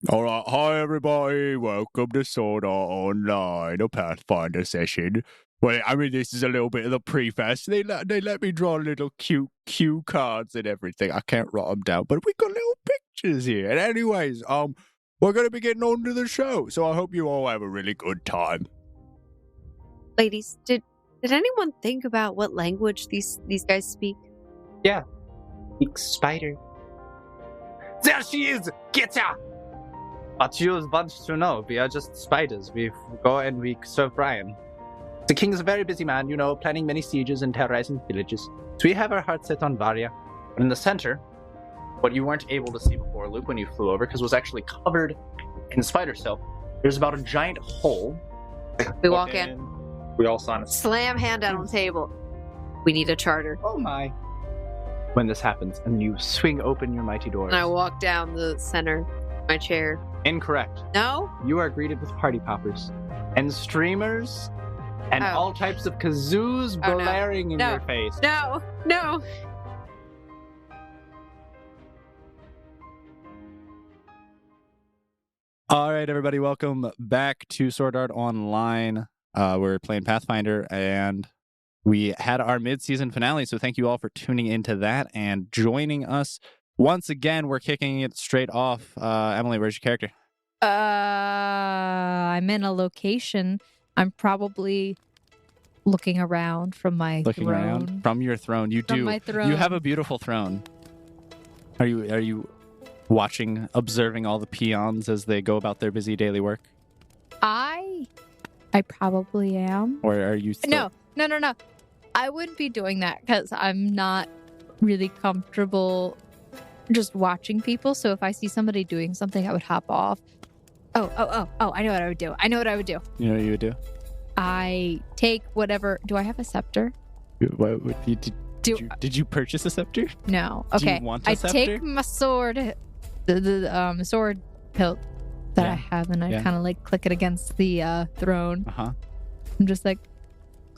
All right, hi everybody. Welcome to Sword Art Online, a Pathfinder session. Well, I mean, this is a little bit of the preface. They let me draw little cute cue cards and everything. I can't write them down, but we got little pictures here. And anyways, we're gonna be getting on to the show, so I hope you all have a really good time. Ladies, did anyone think about what language these guys speak? Yeah, speak spider. There she is! Get her! But you want to know, we are just spiders. We go and we serve Brian. The king is a very busy man, planning many sieges and terrorizing villages. So we have our heart set on Varia. But in the center, what you weren't able to see before, Luke, when you flew over, because it was actually covered in spider silk, there's about a giant hole. We walk in. We all sign a Slam hand down on the table. We need a charter. Oh my. When this happens, and you swing open your mighty doors. And I walk down the center, my chair. Incorrect. No? You are greeted with party poppers and streamers and all types of kazoos blaring in your face. No. All right, everybody, welcome back to Sword Art Online. We're playing Pathfinder, and we had our mid-season finale, so thank you all for tuning into that and joining us. Once again, we're kicking it straight off. Emily, where's your character? I'm in a location. I'm probably looking around from my throne. Around from your throne. You from do. My throne. You have a beautiful throne. Are you watching, observing all the peons as they go about their busy daily work? I probably am. Or are you still... No. I wouldn't be doing that because I'm not really comfortable just watching people. So if I see somebody doing something, I would hop off. Oh, I know what I would do. You know what you would do? I take whatever. Do I have a scepter? What would you did you purchase a scepter? No. Okay. Do you want a scepter? Take my sword, the sword hilt that I have, and I kind of like click it against the throne. I'm just like,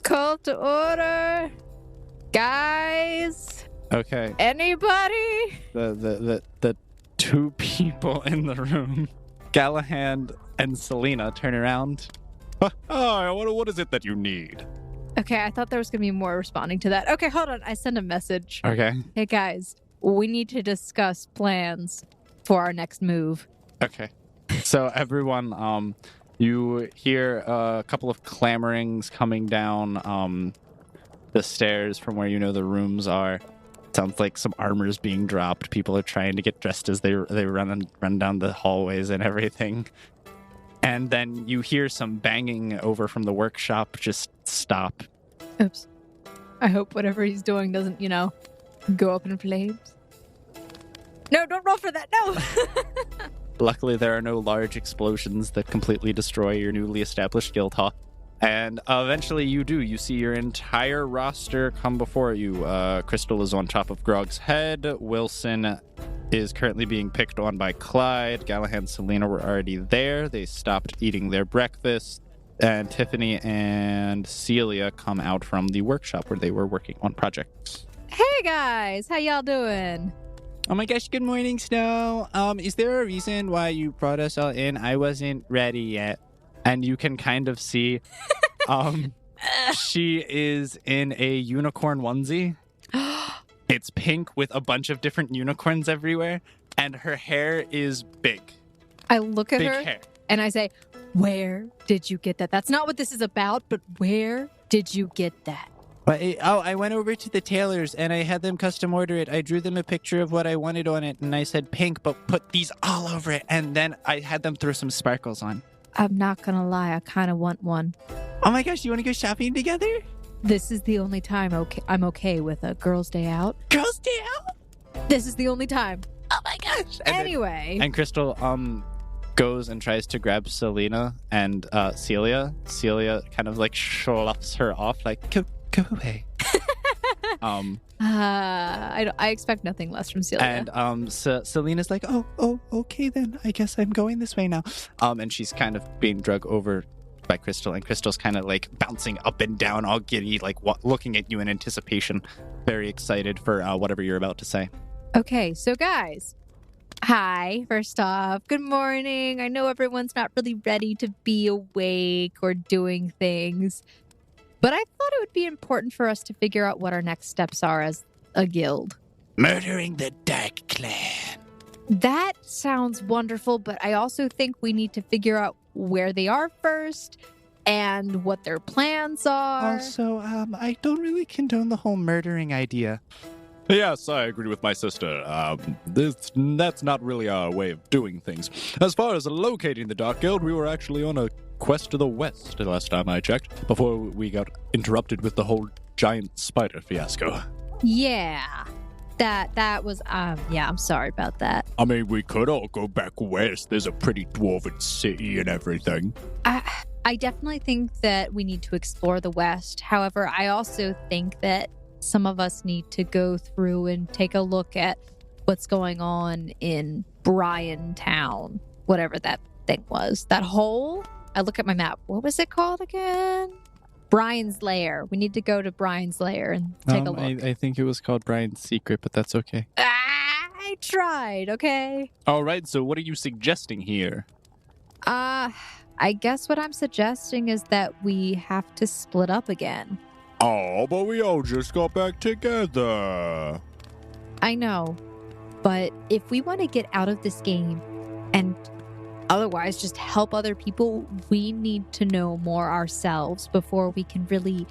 call to order, guys. Okay. Anybody? The two people in the room, Galahad and Selena, turn around. What is it that you need? Okay, I thought there was going to be more responding to that. Okay, hold on. I send a message. Okay. Hey, guys, we need to discuss plans for our next move. Okay. So, everyone, you hear a couple of clamorings coming down the stairs from where you know the rooms are. Sounds like some armor's being dropped. People are trying to get dressed as they run down the hallways and everything. And then you hear some banging over from the workshop. Just stop. Oops. I hope whatever he's doing doesn't, go up in flames. No, don't roll for that. No. Luckily, there are no large explosions that completely destroy your newly established guild hall. And eventually you do. You see your entire roster come before you. Crystal is on top of Grog's head. Wilson is currently being picked on by Clyde. Galahad and Selena were already there. They stopped eating their breakfast. And Tiffany and Celia come out from the workshop where they were working on projects. Hey, guys. How y'all doing? Oh my gosh, good morning, Snow. Is there a reason why you brought us all in? I wasn't ready yet. And you can kind of see she is in a unicorn onesie. It's pink with a bunch of different unicorns everywhere, and her hair is big. I look at big her hair. And I say, where did you get that? That's not what this is about, but where did you get that? I went over to the tailors and I had them custom order it. I drew them a picture of what I wanted on it, and I said pink, but put these all over it, and then I had them throw some sparkles on. I'm not gonna lie, I kind of want one. Oh my gosh, you want to go shopping together? This is the only time I'm okay with a girl's day out. Girl's day out? This is the only time. Oh my gosh. And Crystal goes and tries to grab Selena and Celia. Celia kind of like sloughs her off, like, go away. I expect nothing less from Celia. And Selena's like, oh, okay then. I guess I'm going this way now. And she's kind of being drug over by Crystal, and Crystal's kind of like bouncing up and down, all giddy, like looking at you in anticipation, very excited for whatever you're about to say. Okay, so guys, Hi, first off. Good morning. I know everyone's not really ready to be awake or doing things, but I thought it would be important for us to figure out what our next steps are as a guild. Murdering the Dark Clan. That sounds wonderful, but I also think we need to figure out where they are first and what their plans are. Also, I don't really condone the whole murdering idea. Yes, I agree with my sister. That's not really our way of doing things. As far as locating the Dark Guild, we were actually on a quest to the west the last time I checked, before we got interrupted with the whole giant spider fiasco. Yeah. That was, yeah, I'm sorry about that. I mean, we could all go back west. There's a pretty dwarven city and everything. I definitely think that we need to explore the west. However, I also think that some of us need to go through and take a look at what's going on in Bryan Town, whatever that thing was. That hole? I look at my map. What was it called again? Brian's Lair. We need to go to Brian's Lair and take a look. I think it was called Brian's Secret, but that's okay. I tried, okay? All right, so what are you suggesting here? I guess what I'm suggesting is that we have to split up again. Oh, but we all just got back together. I know, but if we want to get out of this game and otherwise just help other people, we need to know more ourselves before we can really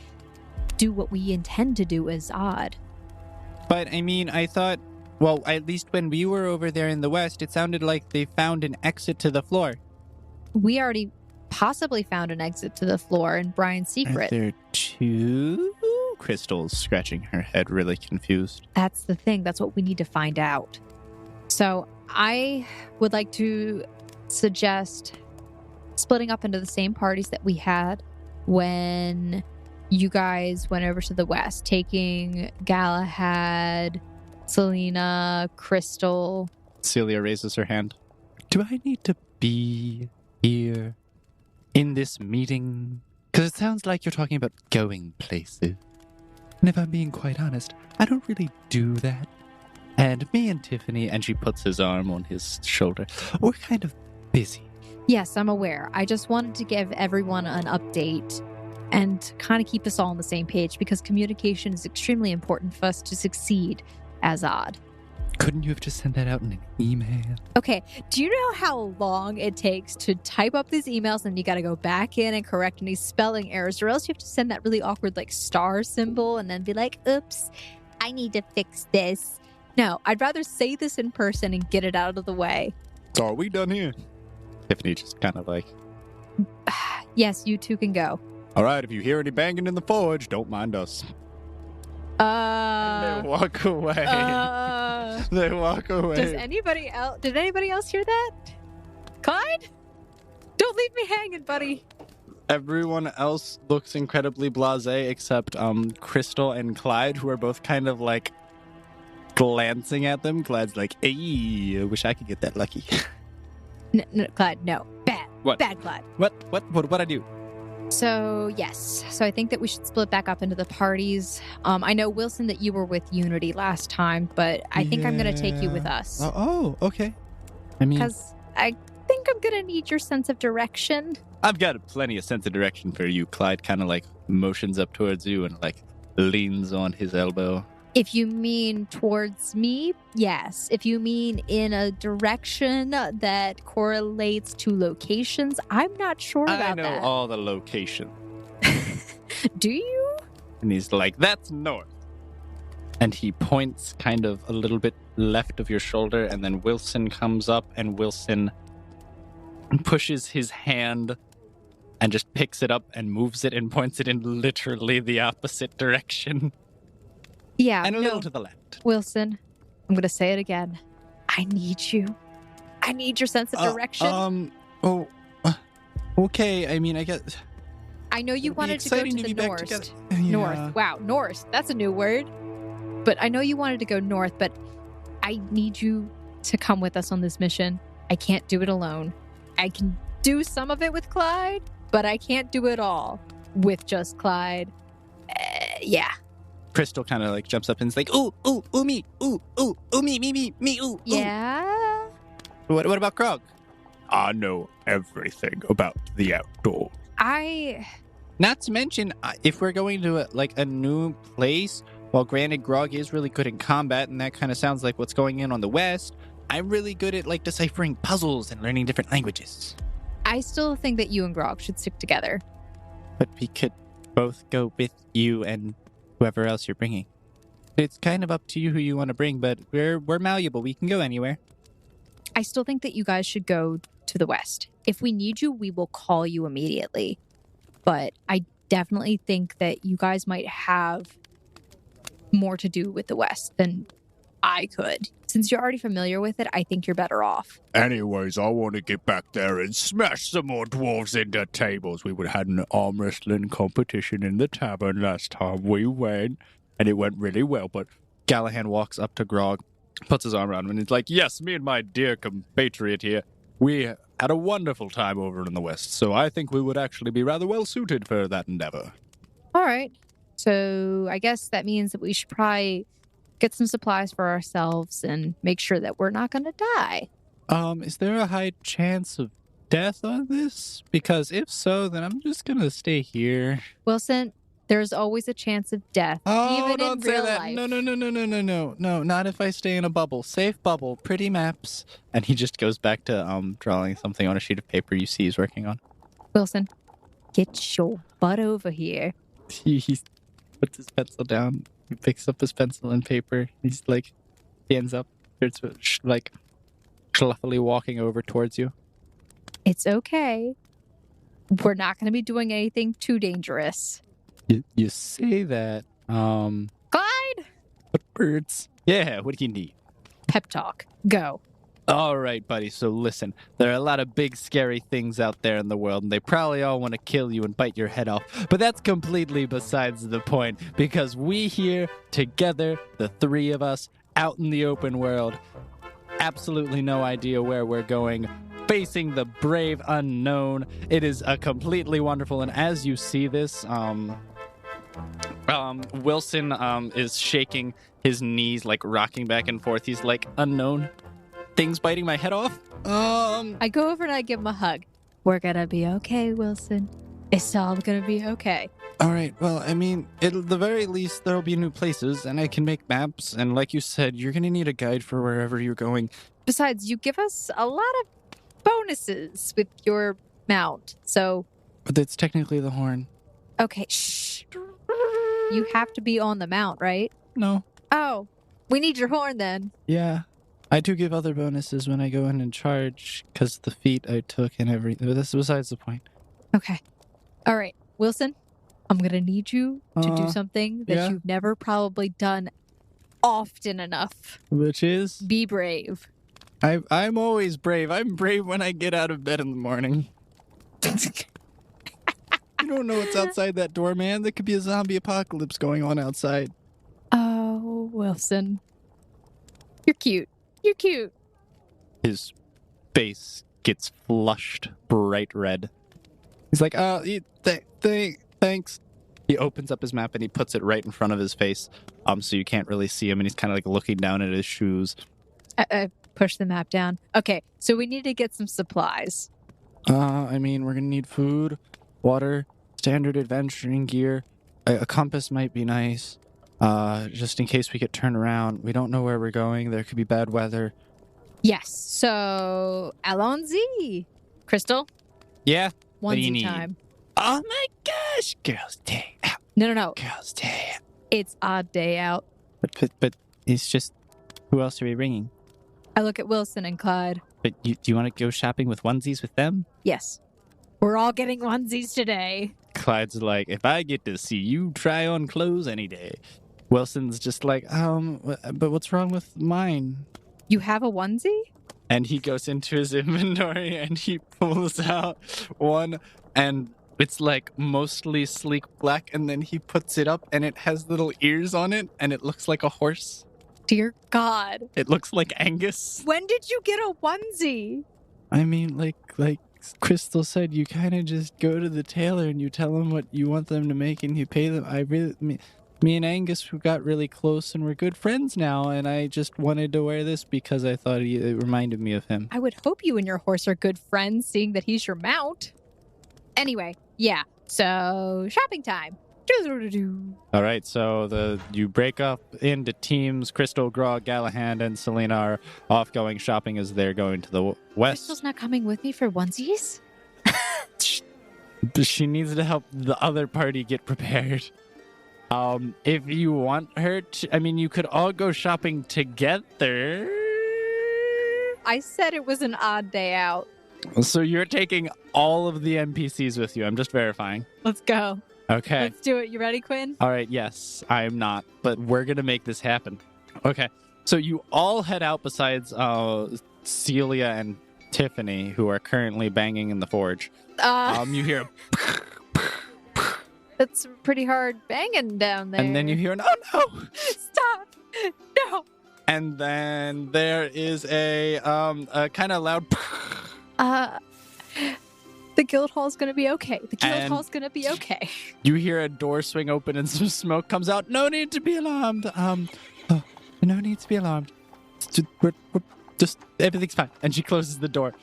do what we intend to do as Odd. But, I mean, I thought, well, at least when we were over there in the west, it sounded like they found an exit to the floor. We already possibly found an exit to the floor in Brian's Secret. Are there two? Crystal's scratching her head, really confused. That's the thing. That's what we need to find out. So I would like to suggest splitting up into the same parties that we had when you guys went over to the west, taking Galahad, Selena, Crystal. Celia raises her hand. Do I need to be here in this meeting? Because it sounds like you're talking about going places. And if I'm being quite honest, I don't really do that. And me and Tiffany, and she puts his arm on his shoulder, we're kind of busy. Yes, I'm aware. I just wanted to give everyone an update and kind of keep us all on the same page because communication is extremely important for us to succeed as Odd. Couldn't you have just sent that out in an email? Okay, do you know how long it takes to type up these emails and you got to go back in and correct any spelling errors, or else you have to send that really awkward like star symbol and then be like, oops, I need to fix this. No, I'd rather say this in person and get it out of the way. So are we done here? Tiffany just kind of like, yes, you two can go. all right, if you hear any banging in the forge, don't mind us. They walk away. They walk away. Did anybody else hear that? Clyde? Don't leave me hanging, buddy. Everyone else looks incredibly blasé except Crystal and Clyde, who are both kind of like glancing at them. Clyde's like, "Hey, I wish I could get that lucky." No, Clyde, no. Bad. What? Bad, Clyde. What I do? So, yes. So I think that we should split back up into the parties. I know, Wilson, that you were with Unity last time, but I think I'm going to take you with us. Oh, okay. I mean, Because I think I'm going to need your sense of direction. I've got plenty of sense of direction for you. Clyde kind of like motions up towards you and like leans on his elbow. If you mean towards me, yes. If you mean in a direction that correlates to locations, I'm not sure about I know that. all the locations. Do you? And he's like, that's north. And he points kind of a little bit left of your shoulder, and then Wilson comes up, and Wilson pushes his hand and just picks it up and moves it and points it in literally the opposite direction. Yeah. And a little to the left. Wilson, I'm going to say it again. I need you. I need your sense of direction. Okay. I mean, I guess. I know you wanted to go to the north. Yeah. North. Wow, north. That's a new word. But I know you wanted to go north, but I need you to come with us on this mission. I can't do it alone. I can do some of it with Clyde, but I can't do it all with just Clyde. Yeah. Crystal kind of like jumps up and is like, ooh, me, me, ooh. Yeah? What about Grog? I know everything about the outdoors. Not to mention, if we're going to a new place, while granted Grog is really good in combat, and that kind of sounds like what's going in on the west, I'm really good at deciphering puzzles and learning different languages. I still think that you and Grog should stick together. But we could both go with you and whoever else you're bringing. It's kind of up to you who you want to bring, but we're malleable. We can go anywhere. I still think that you guys should go to the west. If we need you, we will call you immediately. But I definitely think that you guys might have more to do with the west than I could. Since you're already familiar with it, I think you're better off. Anyways, I want to get back there and smash some more dwarves into tables. We would have had an arm wrestling competition in the tavern last time we went, and it went really well. But Gallahan walks up to Grog, puts his arm around him, and he's like, yes, me and my dear compatriot here, we had a wonderful time over in the west, so I think we would actually be rather well suited for that endeavor. All right. So I guess that means that we should probably get some supplies for ourselves and make sure that we're not going to die. Is there a high chance of death on this? Because if so, then I'm just going to stay here. Wilson, there's always a chance of death, even don't in say real that. life. No, not if I stay in a bubble. Safe bubble, pretty maps. And he just goes back to drawing something on a sheet of paper you see he's working on. Wilson, get your butt over here. He puts his pencil down. He picks up his pencil and paper. He's stands up. It's schluffily walking over towards you. It's okay. We're not going to be doing anything too dangerous. You say that. Clyde! But birds. Yeah, what do you need? Pep talk. Go. All right, buddy. So listen, there are a lot of big, scary things out there in the world, and they probably all want to kill you and bite your head off. But that's completely besides the point, because we here, together, the three of us, out in the open world, absolutely no idea where we're going, facing the brave unknown. It is a completely wonderful, and as you see this, Wilson is shaking his knees, rocking back and forth. He's like, unknown things biting my head off. I go over and I give him a hug. We're gonna be okay, Wilson. It's all gonna be okay. All right. Well, I mean, at the very least, there'll be new places, and I can make maps. And like you said, you're gonna need a guide for wherever you're going. Besides, you give us a lot of bonuses with your mount, so... But it's technically the horn. Okay, shh. You have to be on the mount, right? No. Oh, we need your horn then. Yeah. I do give other bonuses when I go in and charge, because the feat I took and everything. But that's besides the point. Okay. All right. Wilson, I'm going to need you to do something that you've never probably done often enough. Which is? Be brave. I'm always brave. I'm brave when I get out of bed in the morning. You don't know what's outside that door, man. There could be a zombie apocalypse going on outside. Oh, Wilson. You're cute. You're cute. His face gets flushed bright red. He's like, thanks. He opens up his map and he puts it right in front of his face, so you can't really see him, and he's kind of looking down at his shoes. I push the map down. Okay, so we need to get some supplies. I mean, we're gonna need food, water, standard adventuring gear. A compass might be nice. Just in case we get turned around. We don't know where we're going. There could be bad weather. Yes. So, Allons-y. Crystal? Yeah? What do you Onesie need? time. Oh my gosh! Girls' day out. No. Girls' day out. It's odd day out. But it's just... Who else are we bringing? I look at Wilson and Clyde. But do you want to go shopping with onesies with them? Yes. We're all getting onesies today. Clyde's like, if I get to see you try on clothes any day. Wilson's just like, but what's wrong with mine? You have a onesie? And he goes into his inventory and he pulls out one, and it's mostly sleek black, and then he puts it up and it has little ears on it and it looks like a horse. Dear God. It looks like Angus. When did you get a onesie? I mean, like Crystal said, you kind of just go to the tailor and you tell them what you want them to make and you pay them. Me and Angus we got really close and we're good friends now, and I just wanted to wear this because I thought it reminded me of him. I would hope you and your horse are good friends, seeing that he's your mount. Anyway, yeah. So, shopping time. All right, so you break up into teams. Crystal, Grog, Galahad, and Selena are off going shopping as they're going to the west. Crystal's not coming with me for onesies? She needs to help the other party get prepared. If you want her to, I mean, you could all go shopping together. I said it was an odd day out. So you're taking all of the NPCs with you. I'm just verifying. Let's go. Okay. Let's do it. You ready, Quinn? All right. Yes, I am not, but we're going to make this happen. Okay. So you all head out besides Celia and Tiffany, who are currently banging in the forge. You hear That's pretty hard banging down there. and then you hear an, oh no! Stop! No! And then there is a kind of loud The guild hall's gonna be okay. The guild And- hall's gonna be okay. You hear a door swing open and some smoke comes out. No need to be alarmed. No need to be alarmed. Just everything's fine. And she closes the door.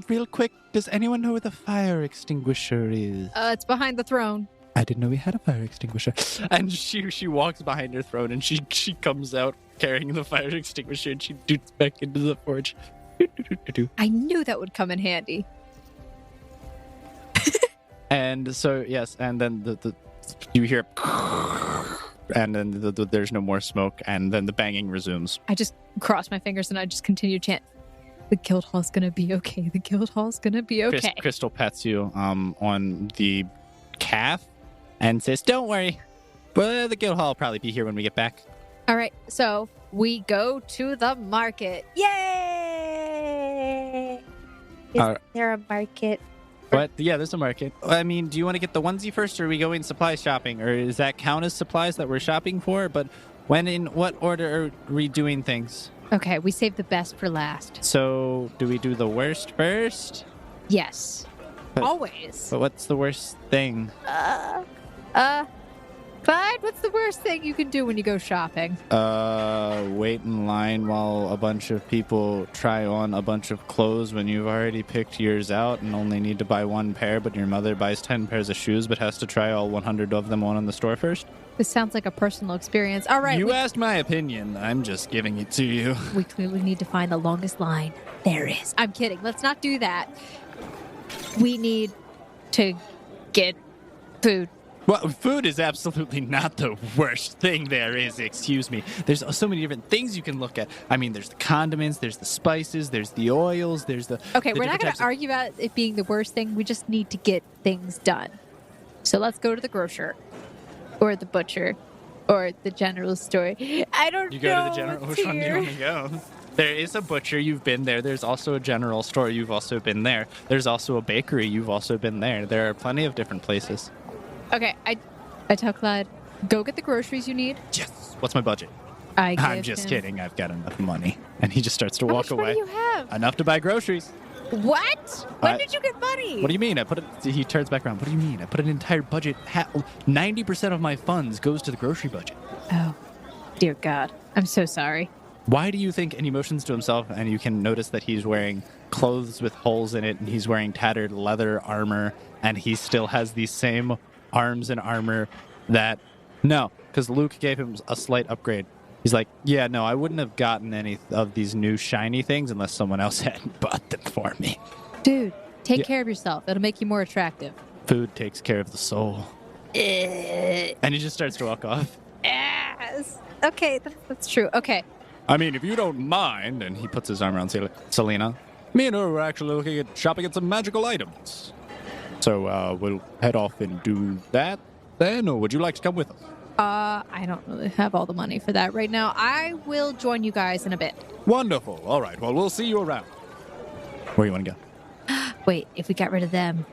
Real quick, does anyone know where the fire extinguisher is? It's behind the throne. I didn't know we had a fire extinguisher. And she walks behind her throne and she comes out carrying the fire extinguisher and she doots back into the forge. I knew that would come in handy. And so yes, and then the you hear, and then there's no more smoke, and then the banging resumes. I just cross my fingers and I just continue to chant, the guild hall's gonna be okay. The guild hall's gonna be okay. Crystal pats you on the calf and says, "Don't worry, well, the guild hall will probably be here when we get back." All right, so we go to the market. Yay! Is there a market? But yeah, there's a market. I mean, do you want to get the onesie first, or are we going supply shopping, or does that count as supplies that we're shopping for? But in what order are we doing things? Okay, we saved the best for last. So do we do the worst first? Yes. But- Always. But what's the worst thing? Clyde, what's the worst thing you can do when you go shopping? Wait in line while a bunch of people try on a bunch of clothes when you've already picked yours out and only need to buy one pair, but your mother buys 10 pairs of shoes but has to try all 100 of them on in the store first. This sounds like a personal experience. All right. You asked my opinion. I'm just giving it to you. We clearly need to find the longest line there is. I'm kidding. Let's not do that. We need to get food. Well, food is absolutely not the worst thing there is, excuse me. There's so many different things you can look at. I mean, there's the condiments, there's the spices, there's the oils, there's the... Okay, the we're not different going types to argue about it being the worst thing. We just need to get things done. So let's go to the grocer or the butcher or the general store. I don't know. You go to the general... Which one do you want to go? There is a butcher, you've been there. There's also a general store, you've also been there. There's also a bakery, you've also been there. There are plenty of different places. Okay, I tell Clyde, go get the groceries you need. Yes. What's my budget? I'm just kidding. I've got enough money. And he just starts to walk How much away. money do you have? Enough to buy groceries. What? When did you get money? What do you mean? He turns back around. What do you mean? I put an entire budget. 90% of my funds goes to the grocery budget. Oh, dear God. I'm so sorry. Why do you think? And he motions to himself, and you can notice that he's wearing clothes with holes in it, and he's wearing tattered leather armor, and he still has these same arms and armor that... No, because Luke gave him a slight upgrade. He's like, yeah, no, I wouldn't have gotten any of these new shiny things unless someone else hadn't bought them for me. Dude, take care of yourself. It'll make you more attractive. Food takes care of the soul. And he just starts to walk off. Yes. Okay, that's true. Okay. I mean, if you don't mind, and he puts his arm around Selena, me and her were actually looking at shopping at some magical items. So we'll head off and do that then, or would you like to come with us? I don't really have all the money for that right now. I will join you guys in a bit. Wonderful. All right, well, we'll see you around. Where you want to go? Wait, if we got rid of them,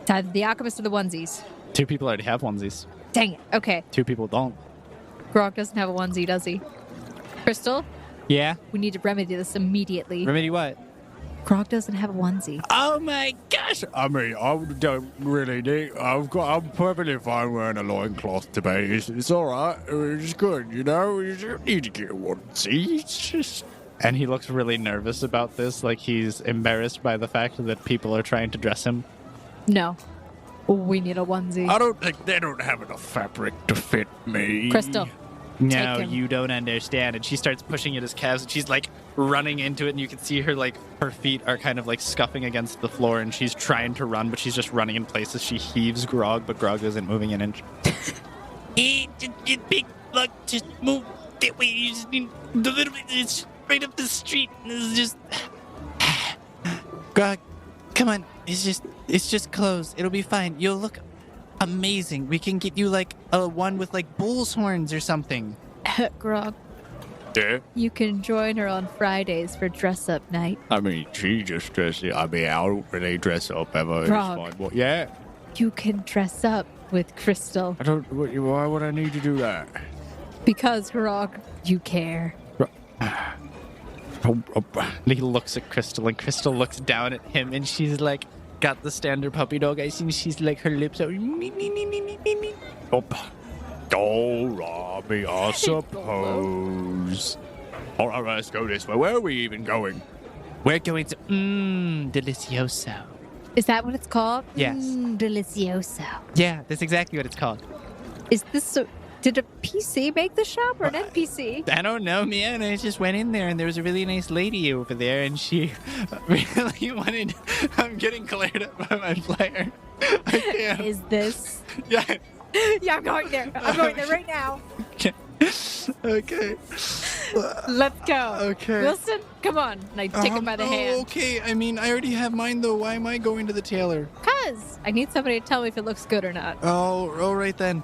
it's either the alchemist or the onesies. 2 people already have onesies. Dang it. Okay. 2 people don't. Grog doesn't have a onesie, does he? Crystal, Yeah? we need to remedy this immediately. Remedy what? Grog doesn't have a onesie. Oh my gosh! I mean, I don't really need. I'm perfectly fine wearing a loincloth today. It's all right. It's good, you know. You don't need to get a onesie. It's just. And he looks really nervous about this, like he's embarrassed by the fact that people are trying to dress him. No. We need a onesie. I don't think they don't have enough fabric to fit me. Crystal. No, Take him. you don't understand. And she starts pushing at his calves, and she's like running into it, and you can see her like her feet are kind of like scuffing against the floor, and she's trying to run, but she's just running in places. She heaves Grog, but Grog isn't moving an inch. Hey, big luck, just move that way. You just need the little bit. It's right up the street. It's just. Grog, come on. It's just clothes. It'll be fine. You'll look amazing. We can get you like a one with like bull's horns or something. Grog, Yeah. you can join her on Fridays for dress-up night. I mean, she just dresses. I mean, I don't really dress up ever. It's Grog. fine. Well, yeah. You can dress up with Crystal. I don't. Why would I need to do that? Because, Grog, you care. He looks at Crystal, and Crystal looks down at him, and she's like, got the standard puppy dog eyes, and she's like, her lips are. Oh, Robbie, I suppose. All right, let's go this way. Where are we even going? We're going to delicioso. Is that what it's called? Yes. Delicioso. Yeah, that's exactly what it's called. Is this so... Did a PC make the shop or an NPC? I don't know, man. I just went in there, and there was a really nice lady over there, and she really wanted. I'm getting glared at by my player. I can't. Is this... Yeah. Yeah, I'm going there. I'm going there right now. Okay. Let's go. Okay. Wilson, come on. And I take him by the hand. Okay. I mean, I already have mine, though. Why am I going to the tailor? Because I need somebody to tell me if it looks good or not. Oh, all right then.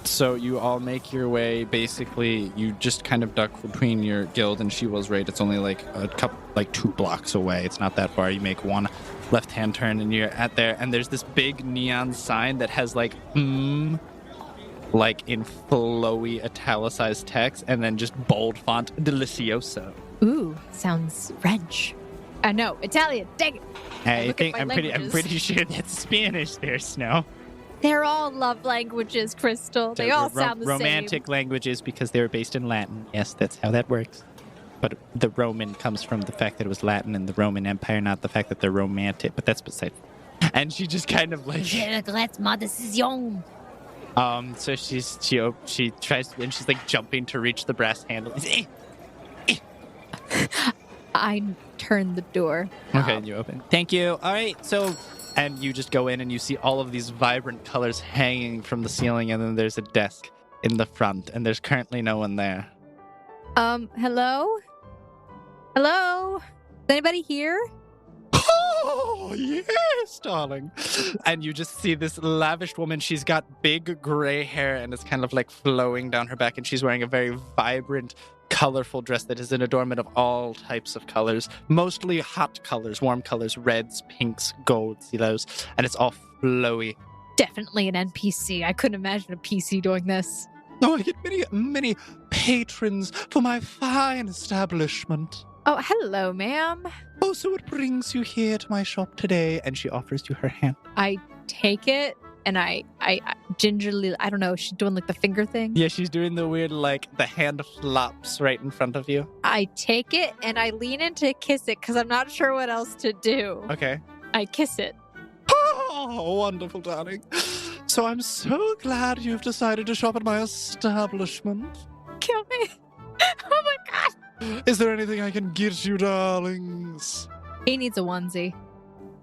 So you all make your way. Basically, you just kind of duck between your guild and She Was Right. It's only like a couple, like 2 blocks away. It's not that far. You make one left-hand turn and you're at there. And there's this big neon sign that has like like in flowy italicized text, and then just bold font delicioso. Ooh, sounds French. I know, Italian. Dang it. I'm pretty sure that's Spanish there, Snow. They're all love languages, Crystal. They all sound the romantic languages because they were based in Latin. Yes, that's how that works. But the Roman comes from the fact that it was Latin in the Roman Empire, not the fact that they're romantic. But that's beside. And she just kind of like. Je regrette ma décision. So she tries to, and she's like jumping to reach the brass handle. I turn the door. Okay, and you open. Thank you. All right, so. And you just go in and you see all of these vibrant colors hanging from the ceiling, and then there's a desk in the front, and there's currently no one there. Hello? Hello? Is anybody here? Oh, yes, darling. And you just see this lavish woman. She's got big gray hair, and it's kind of like flowing down her back, and she's wearing a very vibrant, colorful dress that is an adornment of all types of colors, mostly hot colors, warm colors, reds, pinks, golds, yellows, and it's all flowy. Definitely an NPC. I couldn't imagine a PC doing this. Oh, I get many patrons for my fine establishment. Oh, hello, ma'am. Oh, so what brings you here to my shop today? And she offers you her hand. I take it and I gingerly, I don't know, she's doing like the finger thing. Yeah, she's doing the weird, like, the hand flops right in front of you. I take it and I lean in to kiss it because I'm not sure what else to do. Okay. I kiss it. Oh, wonderful, darling. So I'm so glad you've decided to shop at my establishment. Kill me. Oh my God. Is there anything I can get you, darlings? He needs a onesie.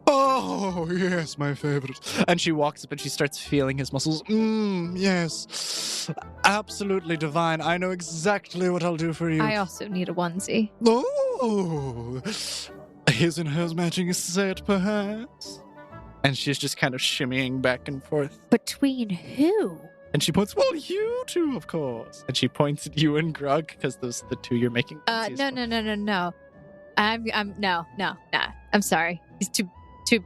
Oh, yes, my favorite. And she walks up and she starts feeling his muscles. Yes. Absolutely divine. I know exactly what I'll do for you. I also need a onesie. Oh, his and hers matching set, perhaps? And she's just kind of shimmying back and forth. Between who? And she points, well, you two, of course. And she points at you and Grug, because those are the two you're making. No. No. I'm sorry. He's too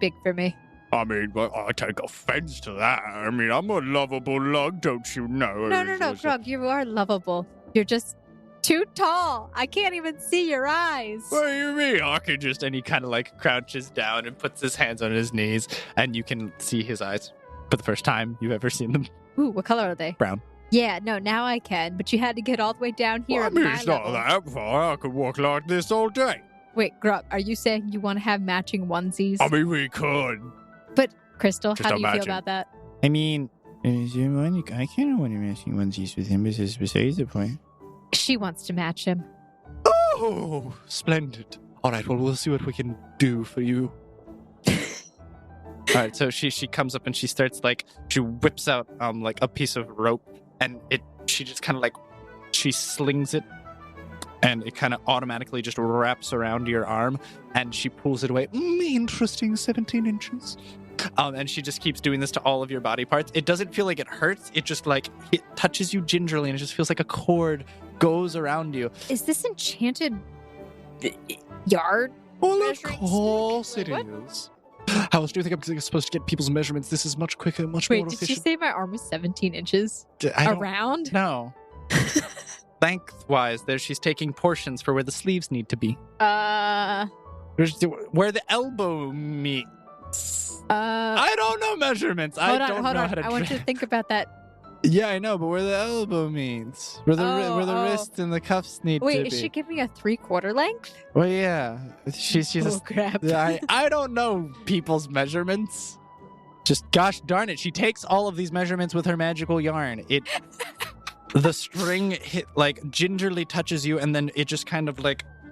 big for me. I mean, I take offense to that. I mean, I'm a lovable lug, don't you know? No, Grug, you are lovable. You're just Too tall. I can't even see your eyes. What do you mean? I can just, and he kind of like crouches down and puts his hands on his knees, and you can see his eyes for the first time you've ever seen them. Ooh, what color are they? Brown. Yeah, no, now I can, but you had to get all the way down here Well, I at mean, my it's not level. that far. I could walk like this all day. Wait, Grug, are you saying you want to have matching onesies? I mean, we could. Crystal, just how do you feel imagine. about that? I mean, I can't want to matching onesies with him. This is besides the point. She wants to match him. oh, splendid. All right, well, we'll see what we can do for you. All right, so she comes up and she starts she whips out like a piece of rope, and she just kind of she slings it, and it kind of automatically just wraps around your arm, and she pulls it away. Interesting, 17 inches. And she just keeps doing this to all of your body parts. It doesn't feel like it hurts. It just it touches you gingerly, and it just feels like a cord goes around you. Is this enchanted yard? Well, of measuring course stick? it What? is. How else do you think I'm supposed to get people's measurements? This is much quicker, much Wait, more did she efficient. say my arm was 17 inches? I don't Around? know. Lengthwise, she's taking portions for where the sleeves need to be. Where the elbow meets. I don't know measurements. Hold I don't on. know how to I want you to think about that. Yeah, I know, but where the elbow meets, where the Oh, oh. wrist and the cuffs need to Wait, be. is she giving a 3/4 length? Well, yeah, she's Oh, just. crap. I don't know people's measurements. Just gosh darn it, she takes all of these measurements with her magical yarn. The string gingerly touches you, and then it just kind of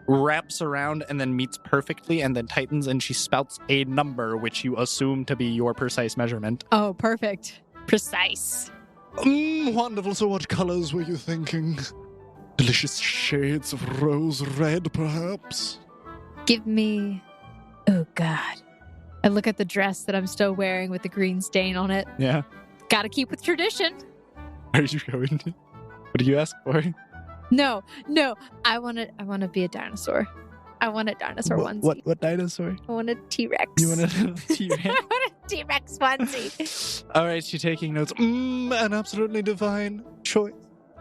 wraps around and then meets perfectly and then tightens, and she spouts a number which you assume to be your precise measurement. Oh, perfect. Precise. Wonderful. So what colors were you thinking? Delicious shades of rose red, perhaps? Give me... Oh, God. I look at the dress that I'm still wearing with the green stain on it. Yeah. Gotta keep with tradition. Are you going to? What do you ask for? No. I want to be a dinosaur. I want a dinosaur onesie. What dinosaur? I want a T-Rex. You want a T-Rex? I want a T-Rex onesie. All right, she's taking notes. An absolutely divine choice.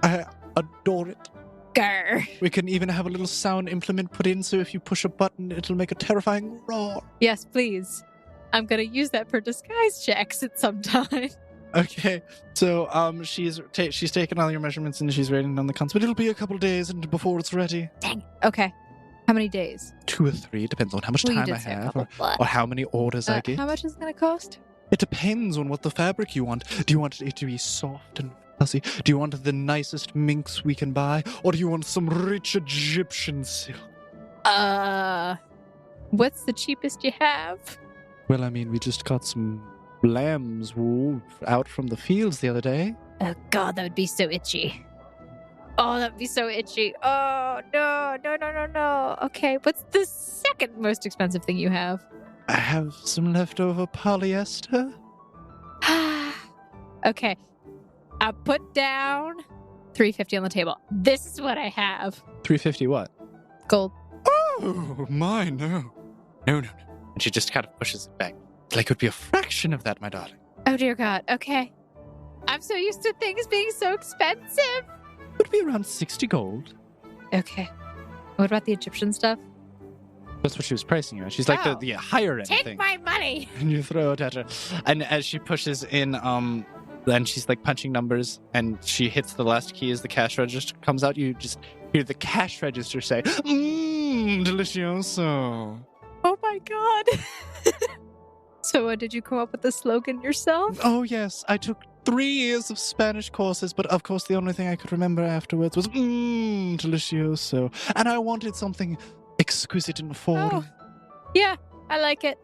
I adore it. Grr. We can even have a little sound implement put in, so if you push a button, it'll make a terrifying roar. Yes, please. I'm gonna use that for disguise checks at some time. Okay, so she's taken all your measurements and she's writing down the cons, but it'll be a couple days and before it's ready. Dang it. Okay. How many days? 2 or 3, depends on how much Well, you time did I say a have couple, but- or how many orders I get. How much is it gonna cost? It depends on what the fabric you want. Do you want it to be soft and fuzzy? Do you want the nicest minks we can buy? Or do you want some rich Egyptian silk? What's the cheapest you have? Well, I mean, we just got some lamb's wool out from the fields the other day. Oh, God, that would be so itchy. Oh, that would be so itchy. Oh, no. Okay, what's the second most expensive thing you have? I have some leftover polyester. Okay, I put down $350 on the table. This is what I have. $350 what? Gold. Oh, my, no. No. And she just kind of pushes it back. It would be a fraction of that, my darling. Oh, dear God. Okay. I'm so used to things being so expensive. It would be around 60 gold. Okay. What about the Egyptian stuff? That's what she was pricing you at. She's like Oh. the higher end Take thing. my money. And you throw it at her. And as she pushes in, then she's punching numbers, and she hits the last key as the cash register comes out. You just hear the cash register say, delicioso. Oh, my God. So did you come up with the slogan yourself? Oh, yes. I took 3 years of Spanish courses, but of course the only thing I could remember afterwards was, delicioso. And I wanted something exquisite and foreign. Yeah, I like it.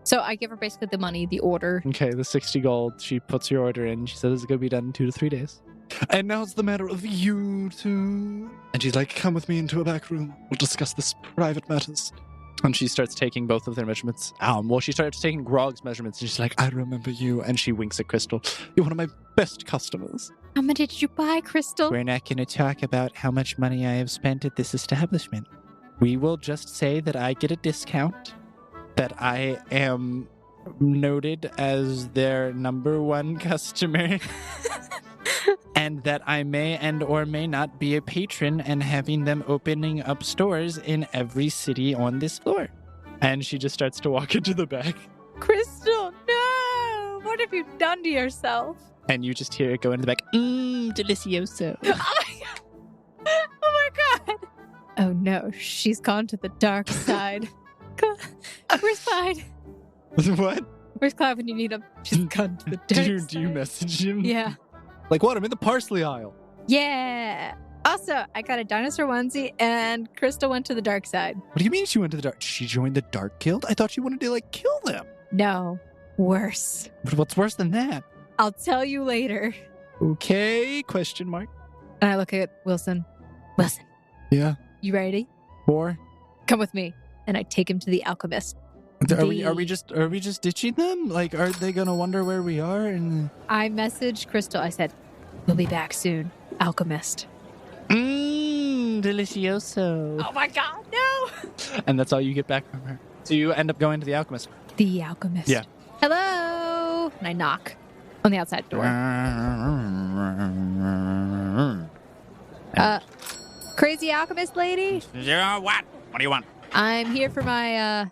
So I give her basically the money, the order. Okay, the 60 gold. She puts your order in. She says it's going to be done in 2 to 3 days. And now it's the matter of you two. And she's like, come with me into a back room. We'll discuss this private matters. And she starts taking both of their measurements. She starts taking Grog's measurements, and she's like, I remember you. And she winks at Crystal. You're one of my best customers. How much did you buy, Crystal? We're not going to talk about how much money I have spent at this establishment. We will just say that I get a discount, that I am noted as their number 1 customer, and that I may and or may not be a patron and having them opening up stores in every city on this floor. And she just starts to walk into the back. Crystal, no! What have you done to yourself? And you just hear it go into the back. Delicioso. Oh my god! Oh no, she's gone to the dark side. Where's Clyde? What? Where's Clyde when you need him? She's gone to the dark side. Do you message him? Yeah. Like what? I'm in the parsley aisle. Yeah. Also, I got a dinosaur onesie and Crystal went to the dark side. What do you mean she went to the dark? She joined the dark guild? I thought she wanted to like kill them. No, worse. But what's worse than that? I'll tell you later. Okay, question mark. And I look at Wilson. Wilson, Yeah. you ready? Or Come with me. And I take him to the alchemist. are we just ditching them? Like, are they gonna wonder where we are? And I messaged Crystal. I said, we'll be back soon. Alchemist. Delicioso. Oh my god, no! And that's all you get back from her. So you end up going to the alchemist. The alchemist. Yeah. Hello! And I knock on the outside door. Crazy alchemist lady? What? What do you want? I'm here for my,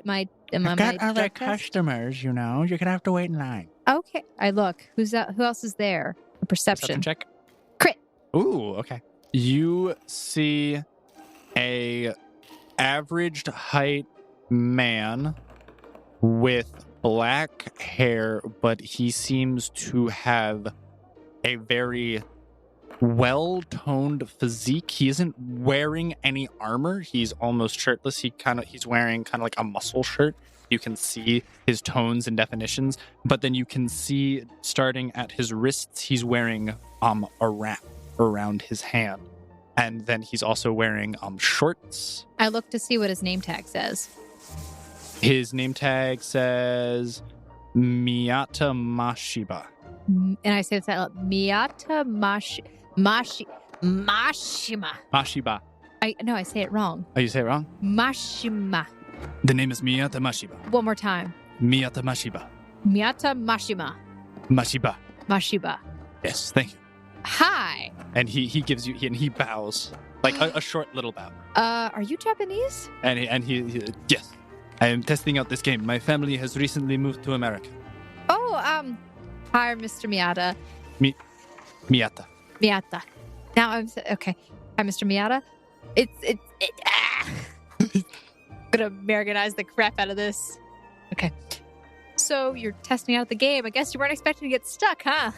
my I've got other drug test. customers, you know. You're gonna have to wait in line. Okay. I look. Who else is there? A perception. Check. Crit. Ooh, okay. You see a averaged height man with black hair, but he seems to have a very well-toned physique. He isn't wearing any armor. He's almost shirtless. He's wearing kind of like a muscle shirt. You can see his tones and definitions, but then you can see starting at his wrists, he's wearing a wrap around his hand. And then he's also wearing shorts. I look to see what his name tag says. His name tag says Miyata Mashiba. And I say it's out loud. Miyata Mashima. Mashiba. I say it wrong. Oh, you say it wrong? Mashima. The name is Miyata Mashiba. One more time. Miyata Mashiba. Miyata Mashima. Mashiba. Mashiba. Yes, thank you. Hi. And he gives you, and he bows. Like a short little bow. Are you Japanese? And he yes. I am testing out this game. My family has recently moved to America. Oh, hi, Mr. Miyata. Miyata. Miyata. Now okay. Hi, Mr. Miyata. I'm gonna Americanize the crap out of this. Okay. So you're testing out the game. I guess you weren't expecting to get stuck, huh?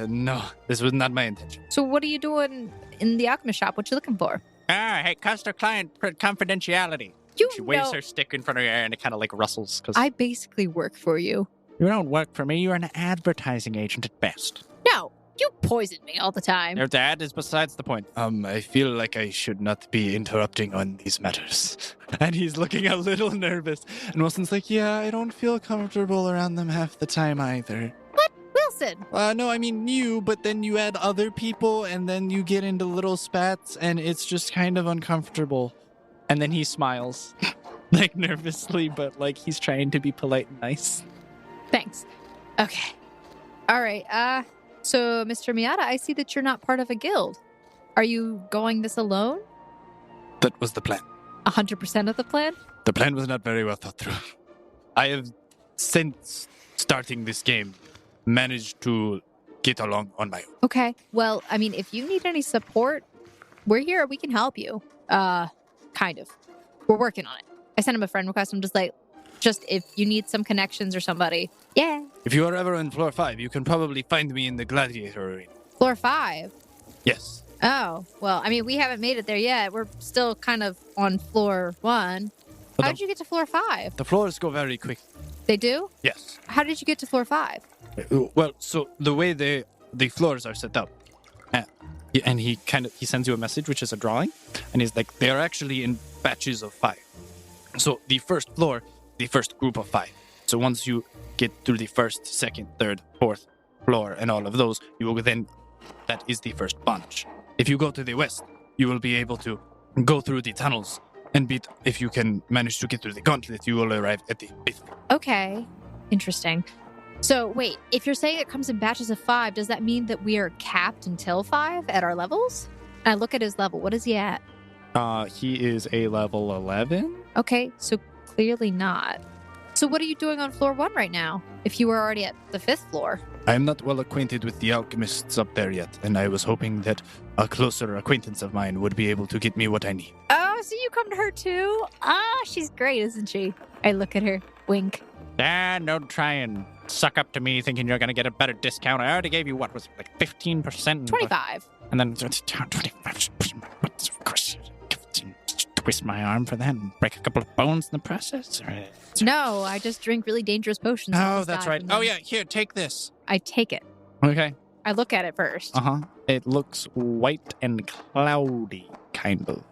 No, this was not my intention. So what are you doing in the alchemist shop? What you looking for? Hey, customer-client confidentiality. She waves her stick in front of your ear and it kind of like rustles. Cause I basically work for you. you don't work for me. You're an advertising agent at best. No, you poison me all the time. Your dad is besides the point. I feel like I should not be interrupting on these matters. And he's looking a little nervous. And Wilson's like, yeah, I don't feel comfortable around them half the time either. What? Wilson? No, I mean you, but then you add other people and then you get into little spats and it's just kind of uncomfortable. And then he smiles, like nervously, but like he's trying to be polite and nice. Thanks. Okay. All right. So, Mr. Miyata, I see that you're not part of a guild. Are you going this alone? That was the plan. 100% of the plan? The plan was not very well thought through. I have, since starting this game, managed to get along on my own. Okay. Well, I mean, if you need any support, we're here. We can help you. Kind of. We're working on it. I sent him a friend request. I'm just if you need some connections or somebody. Yeah. If you are ever on floor 5, you can probably find me in the gladiator arena. Floor 5? Yes. Oh, well, I mean, we haven't made it there yet. We're still kind of on floor 1. How did you get to floor 5? The floors go very quick. They do? Yes. How did you get to floor 5? Well, so the way the floors are set up, and he sends you a message, which is a drawing, and he's like, they are actually in batches of 5. So the first floor, the first group of 5. So once you get through the first, second, third, fourth floor, and all of those, you will then, that is the first bunch. If you go to the west, you will be able to go through the tunnels and if you can manage to get through the gauntlet, you will arrive at the 5th. Okay. Interesting. So wait, if you're saying it comes in batches of 5, does that mean that we are capped until 5 at our levels? I look at his level. What is he at? He is a level 11. Okay, so clearly not. So what are you doing on floor 1 right now, if you were already at the 5th floor? I am not well acquainted with the alchemists up there yet, and I was hoping that a closer acquaintance of mine would be able to get me what I need. Oh, so you come to her too? Ah, she's great, isn't she? I look at her, wink. Don't try and suck up to me thinking you're going to get a better discount. I already gave you, what was it, like 15%? 25. And then 25%. Twist my arm for that and break a couple of bones in the process? No, I just drink really dangerous potions. and Oh, just that's die right. from Oh, them. yeah, here, take this. I take it. Okay. I look at it first. Uh-huh. It looks white and cloudy, kind of.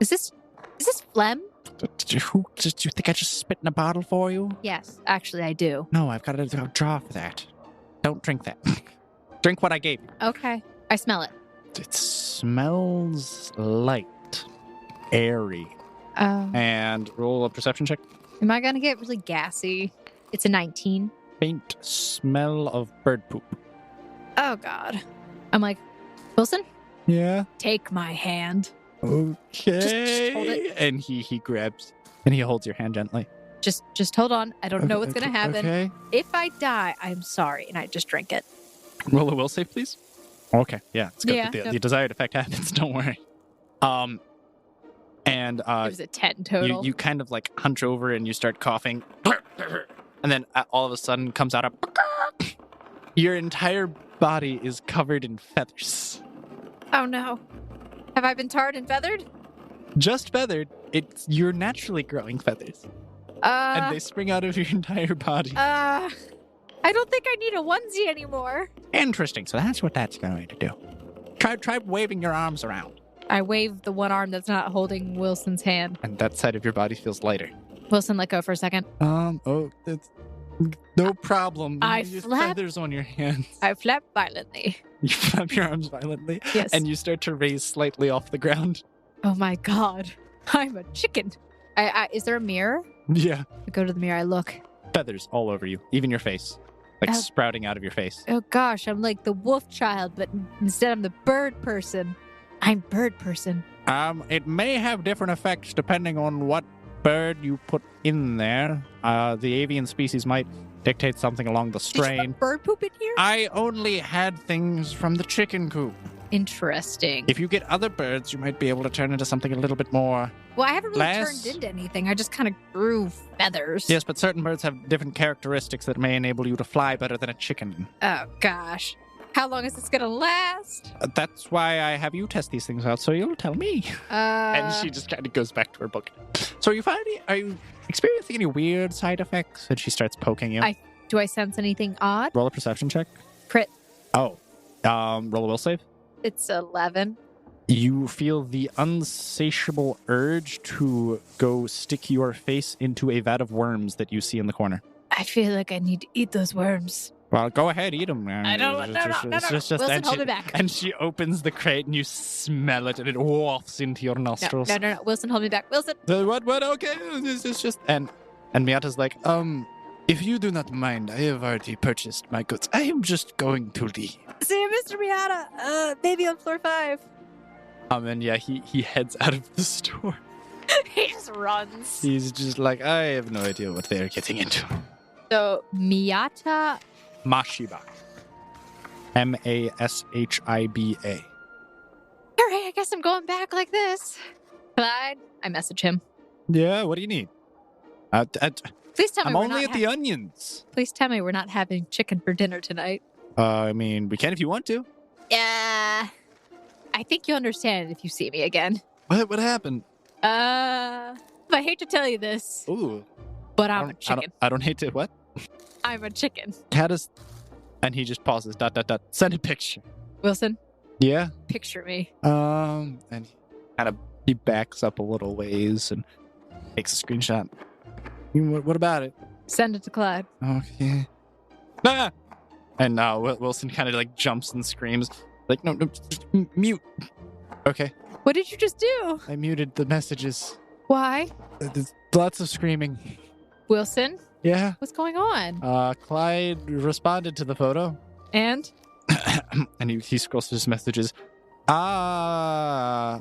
Is this phlegm? Do you think I just spit in a bottle for you? Yes, actually I do. No, I've got a draw for that. Don't drink that. Drink what I gave you. Okay. I smell it. It smells light, airy. And roll a perception check. Am I going to get really gassy? It's a 19. Faint smell of bird poop. Oh, God. I'm like, Wilson, Yeah. take my hand. Okay. Just hold it. And he grabs and he holds your hand gently. Just hold on. I don't know what's going to happen. Okay. If I die, I'm sorry. And I just drink it. Roll a will save, please. Okay. Yeah. It's good. Yeah, The desired effect happens. Don't worry. And It was a 10 total. you kind of like hunch over and you start coughing, and then all of a sudden comes out a. Your entire body is covered in feathers. Oh, no. Have I been tarred and feathered? Just feathered. You're naturally growing feathers, and they spring out of your entire body. I don't think I need a onesie anymore. Interesting. So that's what that's going to do. Try waving your arms around. I wave the one arm that's not holding Wilson's hand. And that side of your body feels lighter. Wilson, let go for a second. That's no problem. I Your flap- feathers on your hands. I flap violently. You flap your arms violently. Yes. And you start to raise slightly off the ground. Oh my God. I'm a chicken. Is there a mirror? Yeah. I go to the mirror. I look. Feathers all over you, even your face. Like Oh. sprouting out of your face. Oh gosh, I'm like the wolf child, but instead I'm the bird person. I'm bird person. It may have different effects depending on what bird you put in there. The avian species might dictate something along the Did you strain. put bird poop in here? I only had things from the chicken coop. Interesting. If you get other birds, you might be able to turn into something a little bit more. Well, I haven't really Last- turned into anything. I just kind of grew feathers. Yes, but certain birds have different characteristics that may enable you to fly better than a chicken. Oh gosh. How long is this gonna last? That's why I have you test these things out, so you'll tell me. And she just kind of goes back to her book. So are you experiencing any weird side effects? And she starts poking you. Do I sense anything odd? Roll a perception check. Crit. Oh. Roll a will save. It's 11. You feel the unsatiable urge to go stick your face into a vat of worms that you see in the corner. I feel like I need to eat those worms. Well, go ahead, eat them. I don't. No. Wilson, hold it back. And she opens the crate and you smell it and it wafts into your nostrils. No. Wilson, hold me back. Wilson. What? Okay. It's just... And Miata's like, if you do not mind, I have already purchased my goods. I am just going to leave. See you, Mr. Miata. Maybe on floor 5. And yeah, he heads out of the store. He just runs. He's just like, I have no idea what they're getting into. So, Miata. Mashiba. Mashiba. All right, I guess I'm going back like this. Clyde, I message him. Yeah, what do you need? Please tell me I'm we're only not at the onions. Please tell me we're not having chicken for dinner tonight. I mean, we can if you want to. Yeah. I think you'll understand if you see me again. What happened? I hate to tell you this, Ooh. but I'm a chicken. I don't hate to what? I'm a chicken. How does... And he just pauses, ... Send a picture. Wilson, Yeah. picture me. And he backs up a little ways and takes a screenshot. What about it? Send it to Clyde. Okay. Ah! And Wilson kind of like jumps and screams. Like, no, just mute. Okay. What did you just do? I muted the messages. Why? There's lots of screaming. Wilson, Yeah. What's going on? Clyde responded to the photo. And? And he scrolls through his messages. Oh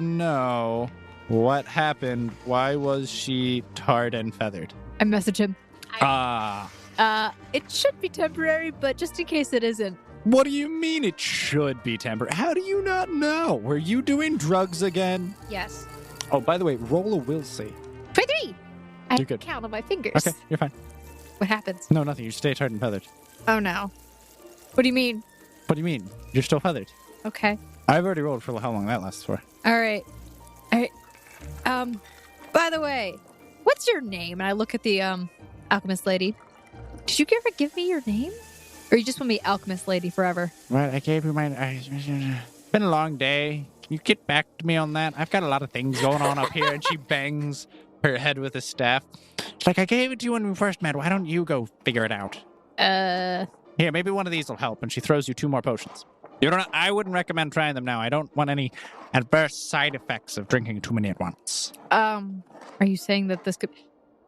no. What happened? Why was she tarred and feathered? I message him. It should be temporary, but just in case it isn't. What do you mean it should be temporary? How do you not know? Were you doing drugs again? Yes. Oh, by the way, roll a will save. 23! I You're good. count on my fingers. Okay, you're fine. What happens? No, nothing. You stay tarred and feathered. Oh, no. What do you mean? What do you mean? You're still feathered. Okay. I've already rolled for how long that lasts for. All right. By the way, what's your name? And I look at the, alchemist lady. Did you ever give me your name? Or you just want me alchemist lady forever? Well, I gave you my... It's been a long day. Can you get back to me on that? I've got a lot of things going on up here. And she bangs her head with a staff. It's like, I gave it to you when we first met. Why don't you go figure it out? Here, maybe one of these will help. And she throws you 2 more potions. You don't. I wouldn't recommend trying them now. I don't want any adverse side effects of drinking too many at once. Are you saying that this could...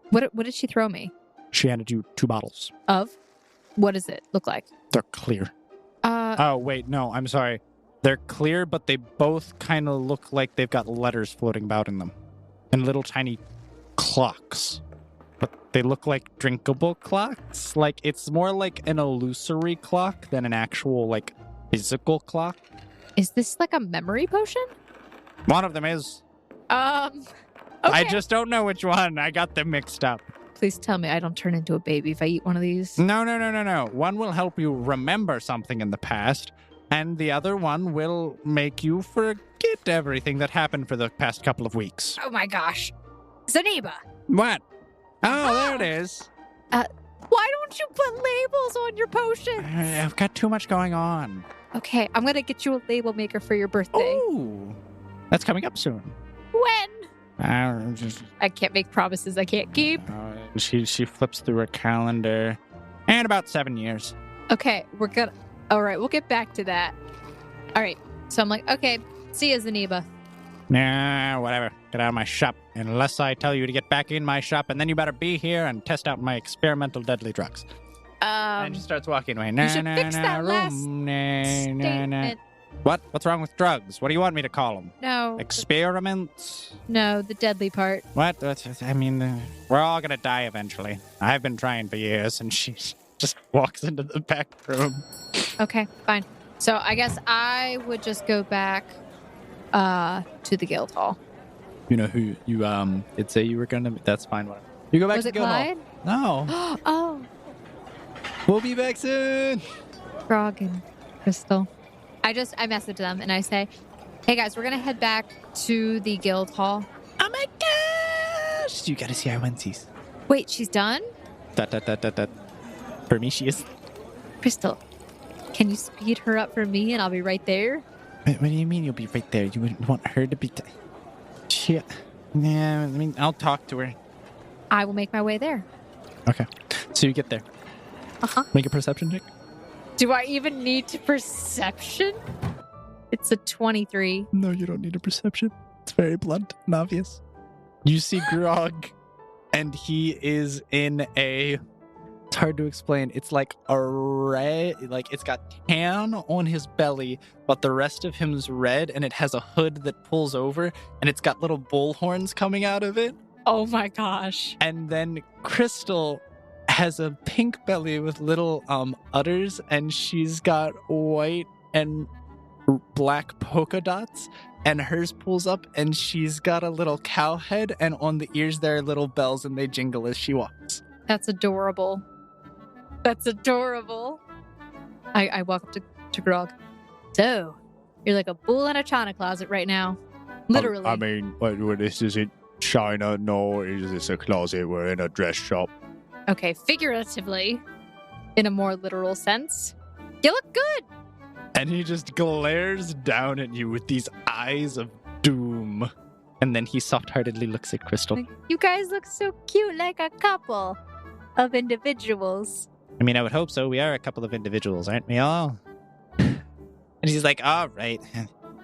What did she throw me? She handed you 2 bottles. Of? What does it look like? They're clear. Oh, wait, no, I'm sorry. They're clear, but they both kind of look like they've got letters floating about in them. And little tiny clocks. But they look like drinkable clocks. Like, it's more like an illusory clock than an actual, like, physical clock. Is this like a memory potion? One of them is. Okay. I just don't know which one. I got them mixed up. Please tell me I don't turn into a baby if I eat one of these. No. One will help you remember something in the past, and the other one will make you forget everything that happened for the past couple of weeks. Oh my gosh. Zaniba. What? Oh, there it is. Why don't you put labels on your potions? I've got too much going on. Okay, I'm going to get you a label maker for your birthday. Ooh, that's coming up soon. When? Just, I can't make promises I can't keep. she flips through her calendar. And about 7 years. Okay, all right, we'll get back to that. All right, so I'm like, okay, see ya, Zaniba. Nah, whatever. Get out of my shop. Unless I tell you to get back in my shop, and then you better be here and test out my experimental deadly drugs. And she starts walking away. You should fix that last statement. What? What's wrong with drugs? What do you want me to call them? No. Experiments? No, the deadly part. What? I mean, we're all gonna die eventually. I've been trying for years, and she just walks into the back room. Okay, fine. So I guess I would just go back to the guild hall. You know who you did say you were gonna... That's fine. Whatever. You go back Was to it the guild Clyde? hall. No. Oh, We'll be back soon. Grog and Crystal. I message them and I say, hey guys, we're going to head back to the guild hall. Oh my gosh. You gotta see our Onesies. Wait, she's done? For me, she is. Crystal, can you speed her up for me and I'll be right there? What do you mean you'll be right there? You wouldn't want her to be... Shit. Yeah, I mean, I'll talk to her. I will make my way there. Okay. So you get there. Uh-huh. Make a perception check. Do I even need to perception? It's a 23. No, you don't need a perception. It's very blunt and obvious. You see Grog, and he is in a... It's hard to explain. It's like a red... Like, it's got tan on his belly, but the rest of him is red, and it has a hood that pulls over, and it's got little bull horns coming out of it. Oh my gosh. And then Crystal has a pink belly with little udders, and she's got white and black polka dots, and hers pulls up, and she's got a little cow head, and on the ears there are little bells, and they jingle as she walks. That's adorable. That's adorable. I walk up to Grog. So, you're like a bull in a china closet right now. Literally. I mean, what this isn't China, nor is this a closet. We're in a dress shop. Okay, figuratively, in a more literal sense. You look good. And he just glares down at you with these eyes of doom. And then he soft-heartedly looks at Crystal. Like, you guys look so cute, like a couple of individuals. I mean, I would hope so. We are a couple of individuals, aren't we all? And she's like, all right.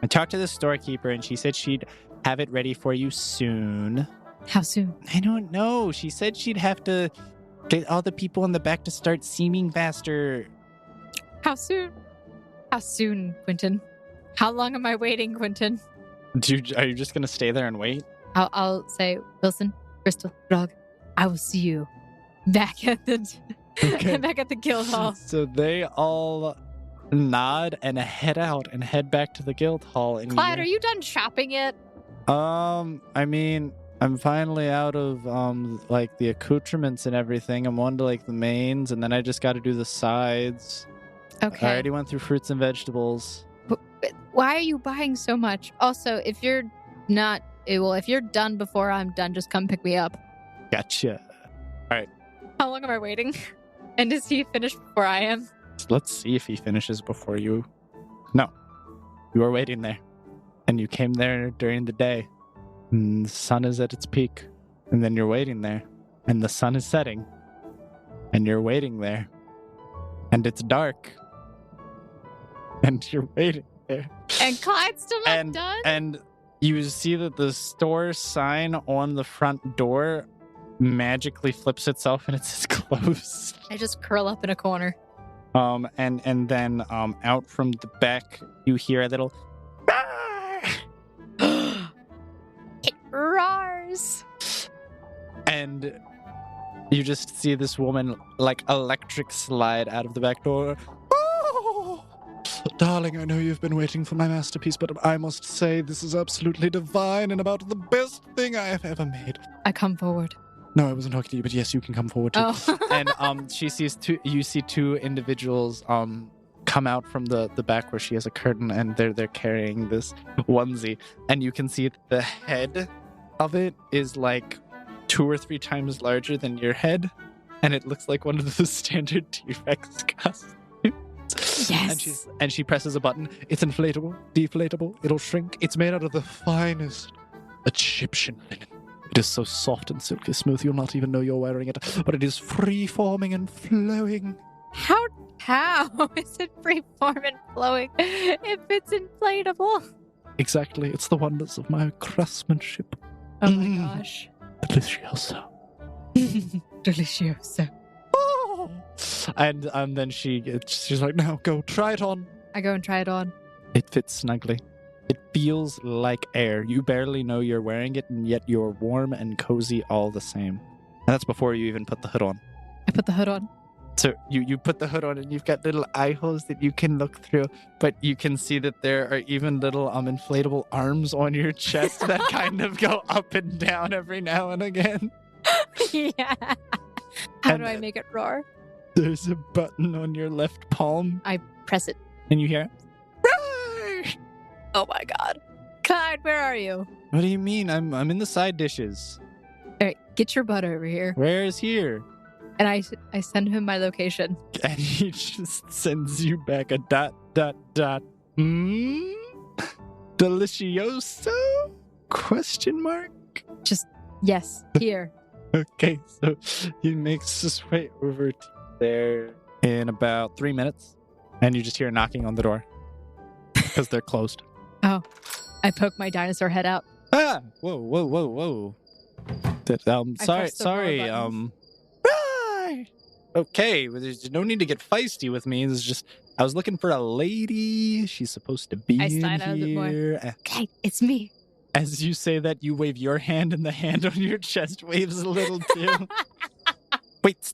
I talked to the storekeeper, and she said she'd have it ready for you soon. How soon? I don't know. She said she'd have to get all the people in the back to start seeming faster. How soon? How soon, Quentin? How long am I waiting, Quentin? Dude, are you just going to stay there and wait? I'll say, Wilson, Crystal, Grog, I will see you back at the back at the guild hall. So they all nod and head out and head back to the guild hall. And Clyde, are you done shopping yet? I mean, I'm finally out of like the accoutrements and everything. I'm on to like the mains, and then I just got to do the sides. Okay. I already went through fruits and vegetables. But why are you buying so much? Also, if you're not, if you're done before I'm done, just come pick me up. Gotcha. How long am I waiting? And is he finished before I am? Let's see if he finishes before you. No. You are waiting there. And you came there during the day. And the sun is at its peak. And then you're waiting there. And the sun is setting. And you're waiting there. And it's dark. And you're waiting there. And Clyde's still not done? And you see that the store sign on the front door magically flips itself and it's closed. I just curl up in a corner. And then out from the back you hear a little It roars. and you just see this woman like electric slide out of the back door. Oh, darling, I know you've been waiting for my masterpiece, but I must say this is absolutely divine and about the best thing I have ever made. I come forward. No, I wasn't talking to you, but yes, you can come forward too. Oh. And she sees you see two individuals come out from the back where she has a curtain, and they're carrying this onesie, and you can see the head of it is like 2 or 3 times larger than your head, and it looks like one of the standard T-Rex costumes. Yes. And she presses a button. It's inflatable, deflatable, it'll shrink. It's made out of the finest Egyptian linen. It is so soft and silky smooth you'll not even know you're wearing it, but it is free-forming and flowing. How is it free-form and flowing if it's inflatable? Exactly, it's the wonders of my craftsmanship. Oh my gosh. Delicioso. Delicioso. Oh. And then she's like, now go, try it on. I go and try it on. It fits snugly. It feels like air. You barely know you're wearing it, and yet you're warm and cozy all the same. And that's before you even put the hood on. I put the hood on. So you put the hood on, and you've got little eye holes that you can look through, but you can see that there are even little inflatable arms on your chest that kind of go up and down every now and again. Yeah. How And do I make it roar? There's a button on your left palm, I press it. and you hear, Oh my god. Clyde, where are you? "What do you mean? I'm in the side dishes. All right, get your butt over here. Where is here?" And I send him my location. And he just sends you back a ... Delicioso? Question mark? Yes, here. Okay, so he makes his way over to there in about 3 minutes, and you just hear knocking on the door because they're closed. I poke my dinosaur head out. Ah! Whoa. I pressed the Sorry. roar button. Okay, well, there's no need to get feisty with me. It's just I was looking for a lady. She's supposed to be I in slide out a bit more. here. Clyde, it's me. As you say that, you wave your hand, and the hand on your chest waves a little too. Wait,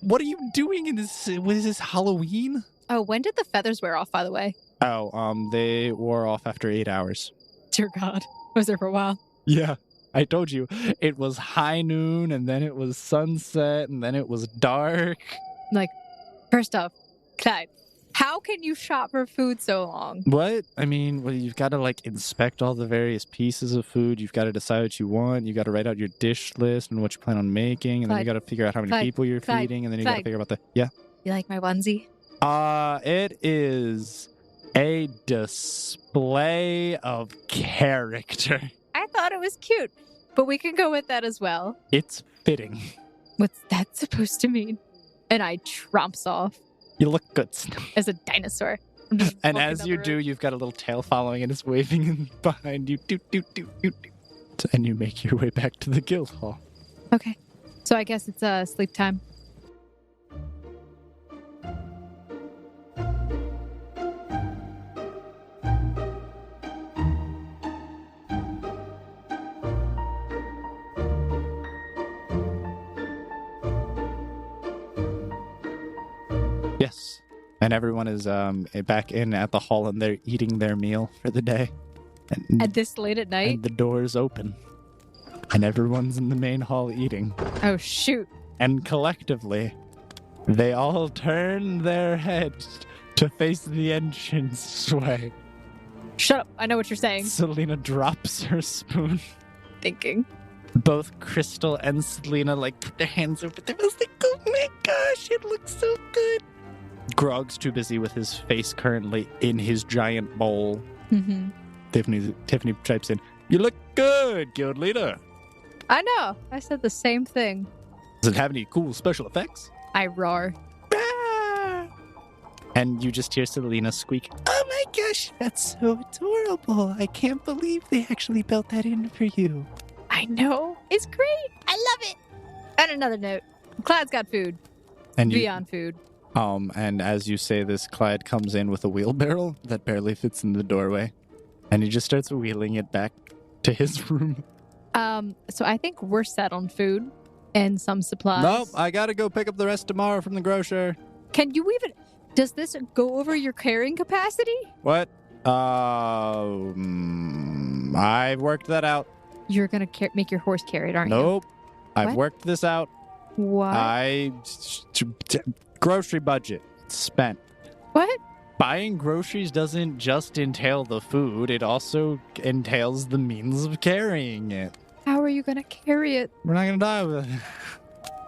what are you doing in this? What is this, Halloween? Oh, when did the feathers wear off, by the way? Oh, they wore off after 8 hours. Dear God. I was there for a while. Yeah, I told you. It was high noon, and then it was sunset, and then it was dark. First off, Clyde, how can you shop for food so long? What? I mean, well, you've got to inspect all the various pieces of food. You've got to decide what you want. You got to write out your dish list and what you plan on making, and then you got to figure out how many people you're feeding, and then you got to figure out You like my onesie? It is a display of character. I thought it was cute, but we can go with that as well. It's fitting. What's that supposed to mean? And I tromps off You look good, Snow. as a dinosaur. I'm just And walking as down you the do, road. you've got a little tail following and it's waving behind you. Doot, doot, doot, doot, doot. And you make your way back to the guild hall. Okay. So I guess it's sleep time. Yes. And everyone is back in at the hall and they're eating their meal for the day. And, At this late at night? and the doors open. And everyone's in the main hall eating. Oh, shoot. And collectively, they all turn their heads to face the entrance way. Shut up. I know what you're saying. Selena drops her spoon. Thinking. Both Crystal and Selena put their hands over their mouths oh my gosh, it looks so good. Grog's too busy with his face currently in his giant bowl. Mm-hmm. Tiffany types in, "You look good, guild leader." I know. I said the same thing. Does it have any cool special effects? I roar. Ah! And you just hear Selena squeak, "Oh my gosh, that's so adorable. I can't believe they actually built that in for you." I know. It's great. I love it. On another note, Clyde's got food. And you, Beyond food. and as you say this, Clyde comes in with a wheelbarrow that barely fits in the doorway. And he just starts wheeling it back to his room. So I think we're set on food and some supplies. Nope, I gotta go pick up the rest tomorrow from the grocer. Can you even... Does this go over your carrying capacity? What? I've worked that out. You're going to make your horse carry it, aren't you? Nope. I've What? worked this out. What? Grocery budget spent. What? Buying groceries doesn't just entail the food, it also entails the means of carrying it. How are you going to carry it? We're not gonna die with it.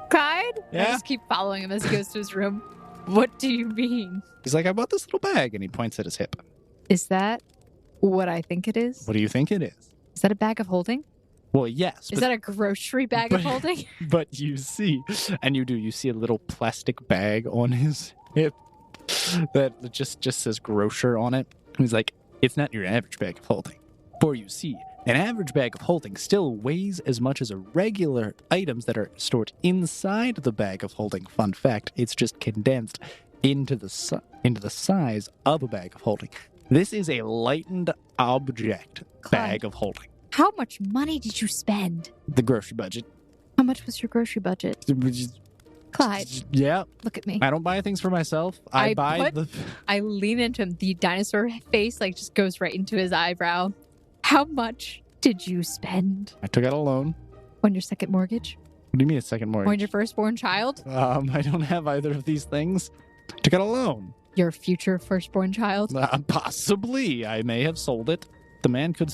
Clyde? I Yeah? just keep following him as he goes to his room. What do you mean? He's like, "I bought this little bag," and he points at his hip. Is that what I think it is? What do you think it is? Is that a bag of holding? Well, yes. Is that a grocery bag of but- holding? But you see, you see a little plastic bag on his hip that just says grocer on it. He's like, "It's not your average bag of holding." For you see, an average bag of holding still weighs as much as a regular items that are stored inside the bag of holding. Fun fact, it's just condensed into the size of a bag of holding. This is a lightened object bag of holding. How much money did you spend? The grocery budget. How much was your grocery budget? Clyde, Yeah, look at me. I don't buy things for myself. I buy put- I lean into him. The dinosaur face just goes right into his eyebrow. How much did you spend I took out a loan. on your second mortgage? What do you mean a second On mortgage? your firstborn child? I don't have either of these things. Took out a loan. Your future firstborn child? Possibly. I may have sold it. The man could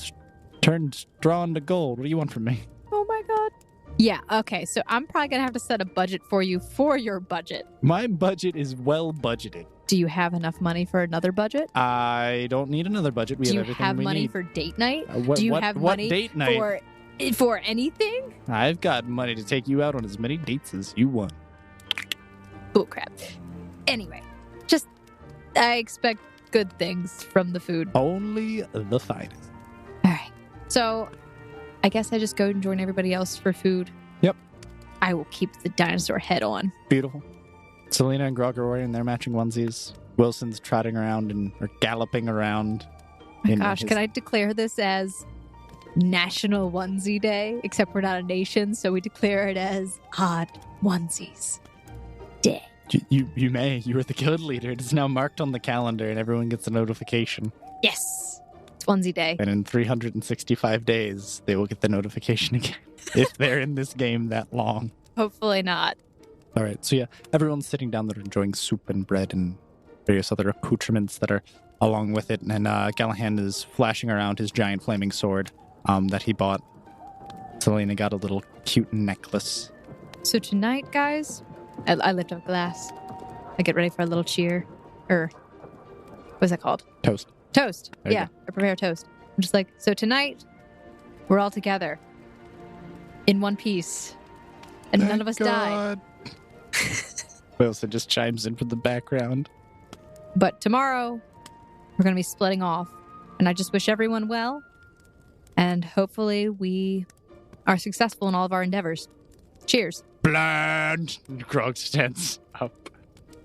turn straw into gold. What do you want from me? Oh my god. Yeah, okay. So I'm probably going to have to set a budget for you for your budget. My budget is well budgeted. Do you have enough money for another budget? I don't need another budget. We Do have you everything have we money need. for date night? What, Do you what- have what money date night? for anything? I've got money to take you out on as many dates as you want. Bullcrap. Anyway, I expect good things from the food. Only the finest. All right. So I guess I just go and join everybody else for food. Yep. I will keep the dinosaur head on. Beautiful. Selena and Grog are wearing their matching onesies. Wilson's trotting around or galloping around. My in gosh, his- can I declare this as National Onesie Day? Except we're not a nation, so we declare it as Odd Onesies Day. You may. You are the guild leader. It is now marked on the calendar and everyone gets a notification. Yes! It's Onesie Day. And in 365 days, they will get the notification again. If they're in this game that long. Hopefully not. All right. So yeah, everyone's sitting down there enjoying soup and bread and various other accoutrements that are along with it. And Gallahan is flashing around his giant flaming sword that he bought. Selena got a little cute necklace. So tonight, guys, I lift up a glass. I get ready for a little cheer. What's that called? Toast. Toast. There you Yeah, I prepare a toast. I'm just like, so tonight, we're all together in one piece. And none of us died. Wilson just chimes in from the background. But tomorrow, we're going to be splitting off. And I just wish everyone well. And hopefully we are successful in all of our endeavors. Cheers. Bland. Grog stands up.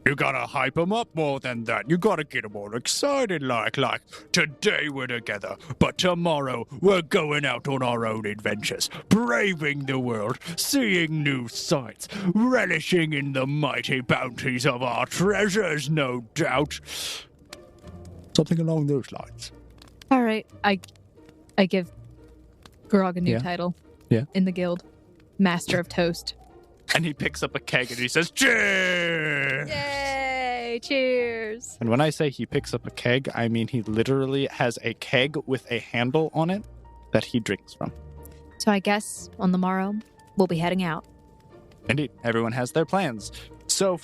You gotta hype them up more than that. You gotta get them all excited like, today we're together, but tomorrow we're going out on our own adventures, braving the world, seeing new sights, relishing in the mighty bounties of our treasures, no doubt. Something along those lines. All right. I give Grog a new Yeah. title. Yeah. In the guild. Master of Toast. And he picks up a keg and he says, cheers! Yay! Cheers! And when I say he picks up a keg, I mean he literally has a keg with a handle on it that he drinks from. So I guess on the morrow, we'll be heading out. Indeed, everyone has their plans. So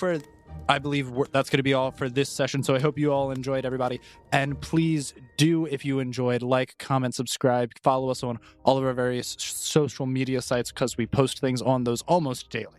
I believe that's going to be all for this session. So I hope you all enjoyed, everybody. And please do, if you enjoyed, like, comment, subscribe, follow us on all of our various social media sites because we post things on those almost daily.